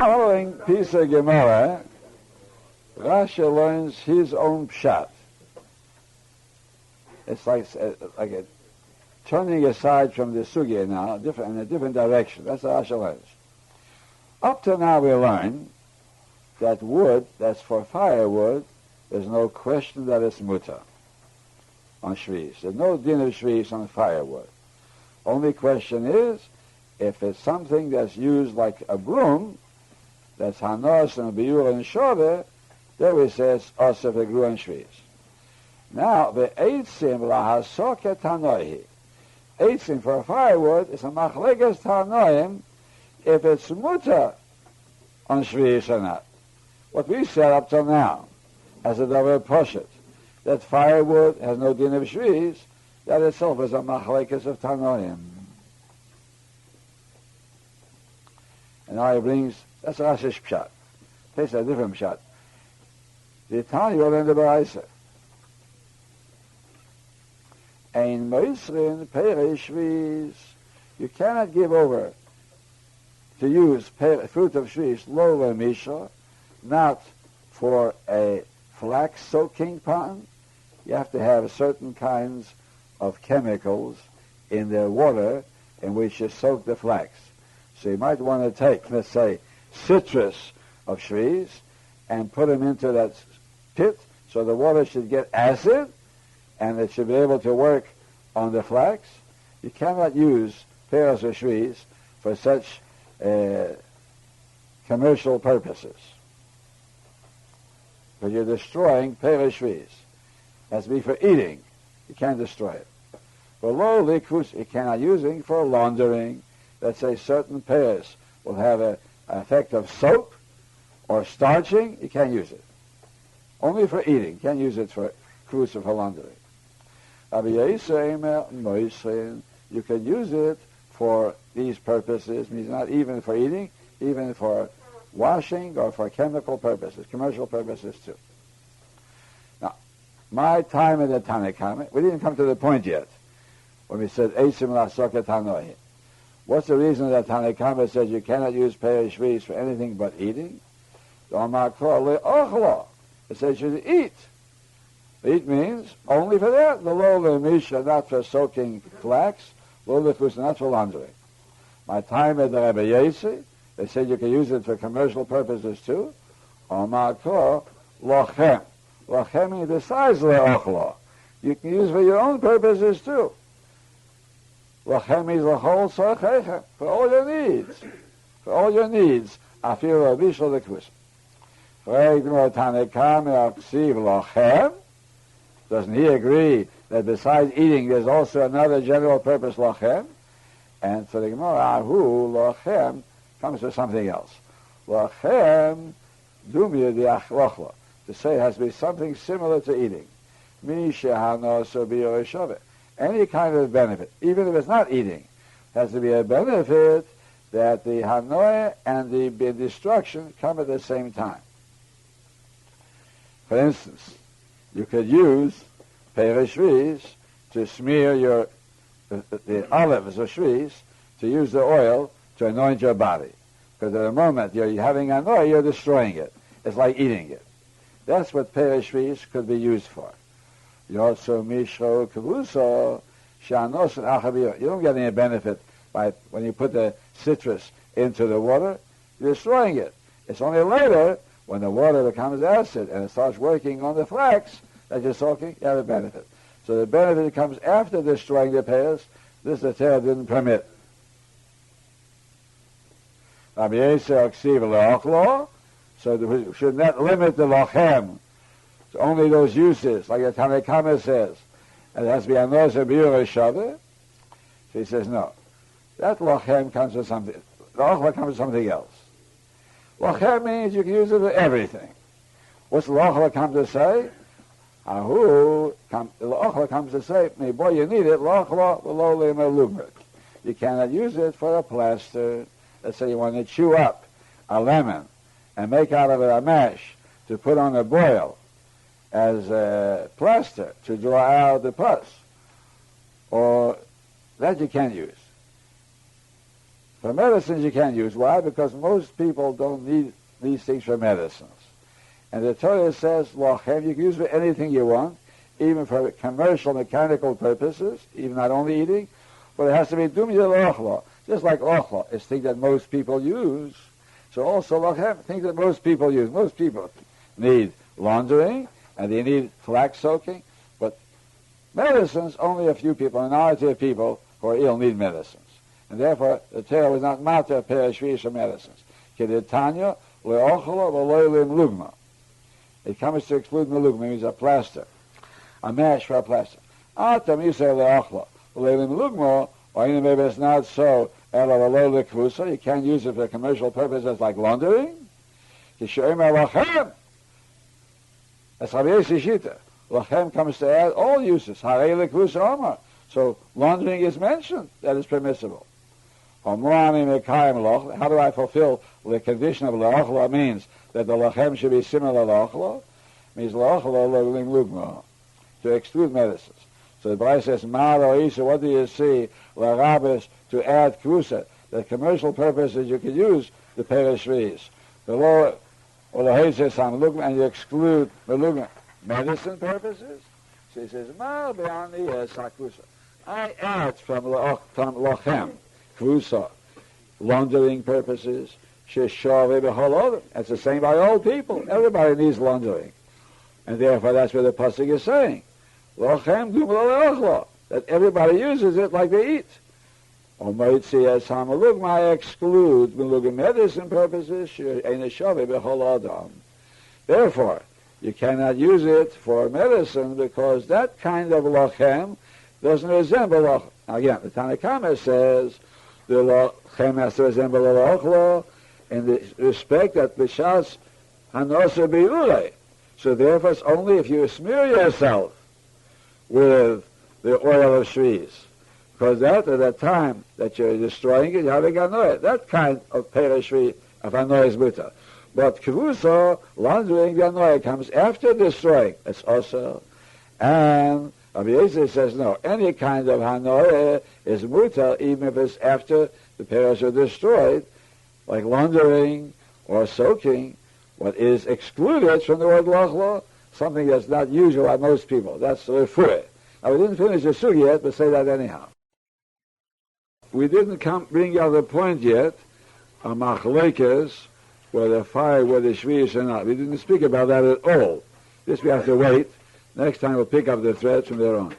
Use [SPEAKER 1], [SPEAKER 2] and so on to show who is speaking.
[SPEAKER 1] Following piece of Gemara, Rashi learns his own pshat. It's like a turning aside from the sugya now, in a different direction. That's what Rashi learns. Up to now we learn that wood that's for firewood, there's no question that it's mutter on shvis. There's no din of shvis on firewood. Only question is, if it's something that's used like a broom, that's hanos and biur and shover, there we says osef egru and shvis. Now the eitzim lahasoket tanoihi. Eitzim for firewood is a machleges tanoim if it's mutter on shvis or not. What we said up till now, as a davar poshet, that firewood has no din of shvis, that itself is a machlekes of tanoim. And now he brings, that's Rashi's pshat. Takes a different pshat. The Tanya in the Baraisa. Ein moisrin perei shvis. You cannot give over to use fruit of shvis lo lemisha, not for a flax soaking pan. You have to have certain kinds of chemicals in the water in which you soak the flax. So you might want to take, let's say, citrus of shvis and put them into that pit so the water should get acid and it should be able to work on the flax. You cannot use pears or shvis for such commercial purposes, because you're destroying pears shvis. It has to be for eating. You can't destroy it. For low likus, you cannot using for laundering. Let's say certain pears will have an effect of soap or starching. You can't use it. Only for eating. You can't use it for krus or for laundering. You can use it for these purposes, means not even for eating, even for washing or for chemical purposes, commercial purposes too. Now, my time in the Tanakhama, we didn't come to the point yet when we said Eisim Lasoket Hanohi. What's the reason that Tanakhama says you cannot use pear shvis for anything but eating? It says you should eat. Eat means only for that. The lo lemisha, not for soaking flax. Lo lechus, not for laundering. My time at the Rebbe Yesi, they said you can use it for commercial purposes too. Omakor lochem. Lochem means the size leochlo. You can use it for your own purposes too. Lochem is the whole sochechem, for all your needs. For all your needs. Afir rabishol lechus. Doesn't he agree that besides eating there's also another general purpose, lochem? And for the Gemara, ahu lochem comes to something else. Lochem dumya diachlochla. To say it has to be something similar to eating. Mi shehanos or biyoreshaveh. Any kind of benefit, even if it's not eating, has to be a benefit that the hanoah and the destruction come at the same time. For instance, you could use peres shvis to smear the olives or shvis, to use the oil to anoint your body. Because at the moment you're having hanoah, you're destroying it. It's like eating it. That's what peres shvis could be used for. You also mishro kavuso shanos and achaviyot. You don't get any benefit by when you put the citrus into the water. You're destroying it. It's only later when the water becomes acid and it starts working on the flax that you're soaking, you have a benefit. So the benefit comes after destroying the pears. This the Torah didn't permit. So we should not limit the lochem to only those uses, like the Tanakhama says. And it has to be anos and biur shaveh. So he says, no. That lochem comes with something. The ochla comes with something else. Lochem means you can use it for everything. What's the ochla come to say? The ochla comes to say, boy, you need it. You cannot use it for a plaster. Let's say you want to chew up a lemon and make out of it a mash to put on a boil as a plaster to draw out the pus. Or that you can't use. For medicines you can't use. Why? Because most people don't need these things for medicines. And the Torah says, lochem, you can use it for anything you want, even for commercial, mechanical purposes, even not only eating, but it has to be dumi l'ochla. Just like ochla is things that most people use. So also lochem, things that most people use. Most people need laundering, and they need flax soaking, but medicines, only a few people, a minority of people who are ill need medicines. And therefore, the Torah was not matter perishvish medicines. Kedetanya le'ochla v'lo'lim lugma. It comes to exclude melugma, means a plaster, a mash for a plaster. Atam you say le'ochla v'lo'lim lugma, or even maybe it's not so, ela v'lo lekvusa, you can't use it for commercial purposes like laundering. Kishoyim lachem. That's Rabbi Yossi Shita. Lachem comes to add all uses. Harei lekvusa omar. So laundering is mentioned. That is permissible. How do I fulfill the condition of la'achla? Means that the lachem should be similar to la'achla. Means la'achla lugma, to exclude medicines. So the Bible says, Ma'ar Isa, what do you see? La'rabis, to add kvusa. The commercial purposes you could use the perishvis. The law, or the hay says, and you exclude the medicine purposes. So he says, Ma'ar be'ani sakvusa. I add from lachem, kvusa, laundering purposes, sheshave b'chol. That's the same by all people. Everybody needs laundering. And therefore that's what the pasuk is saying. Lachem dum l'ochla, that everybody uses it like they eat. Or moitzi as hamalugma, I exclude melugim medicine purposes, sheshave b'chol adam. Therefore, you cannot use it for medicine because that kind of lachem doesn't resemble lachem. Now again, the Tanakhama says the lachem has to resemble the lachla in the respect that b'shas hanosa bi'ulei. So therefore, it's only if you smear yourself with the oil of shviz, because that at the time that you're destroying it, you're having anoy. That kind of perishvi of anoy is muta. But kvusa, laundering the anoy, comes after destroying. It's also, and Rabbi Yossi says no. Any kind of hanoah is muta, even if it's after the pears are destroyed, like laundering or soaking. What is excluded from the word lachla, something that's not usual by most people. That's the refuah. Now we didn't finish the sugi yet, but say that anyhow. We didn't bring out the point yet, a machlekes, whether the shvius or not. We didn't speak about that at all. This we have to wait. Next time we'll pick up the thread from there on.